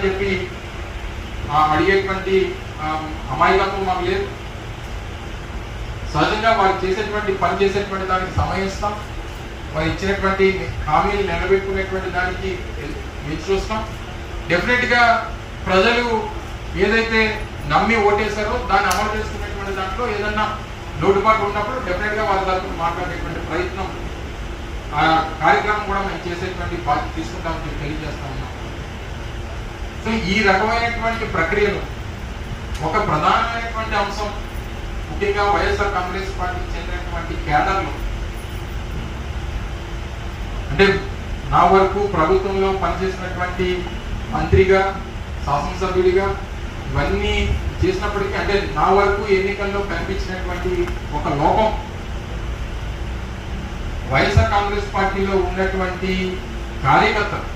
అని చెప్పి అడిగేటువంటి అమాయకత్వం మాకు లేదు. సహజంగా వారు చేసేటువంటి పని చేసేటువంటి దానికి సమయం ఇస్తాం, వారు ఇచ్చినటువంటి హామీలు నిలబెట్టుకునేటువంటి దానికి వేచి చూస్తాం. డెఫినెట్గా ప్రజలు ఏదైతే నమ్మి ఓటేశారో దాన్ని అమలు చేసుకునేటువంటి దాంట్లో ఏదన్నా లోటుపాటు ఉన్నప్పుడు డెఫినెట్గా వారి తరఫున మాట్లాడేటువంటి ప్రయత్నం, ఆ కార్యక్రమం కూడా మేము చేసేటువంటి బాధ్యత తీసుకుంటామని తెలియజేస్తా ఉన్నాం. సో ఈ రకమైనటువంటి ప్రక్రియలు ఒక ప్రధానమైనటువంటి అంశం, ముఖ్యంగా వైఎస్ఆర్ కాంగ్రెస్ పార్టీకి చెందినటువంటి కేడర్లు, అంటే నా వరకు ప్రభుత్వంలో పనిచేసినటువంటి మంత్రిగా, శాసనసభ్యుడిగా ఇవన్నీ చేసినప్పటికీ, అంటే నా వరకు ఎన్నికల్లో కనిపించినటువంటి ఒక లోపం, వైఎస్ఆర్ కాంగ్రెస్ పార్టీలో ఉన్నటువంటి కార్యకర్తలు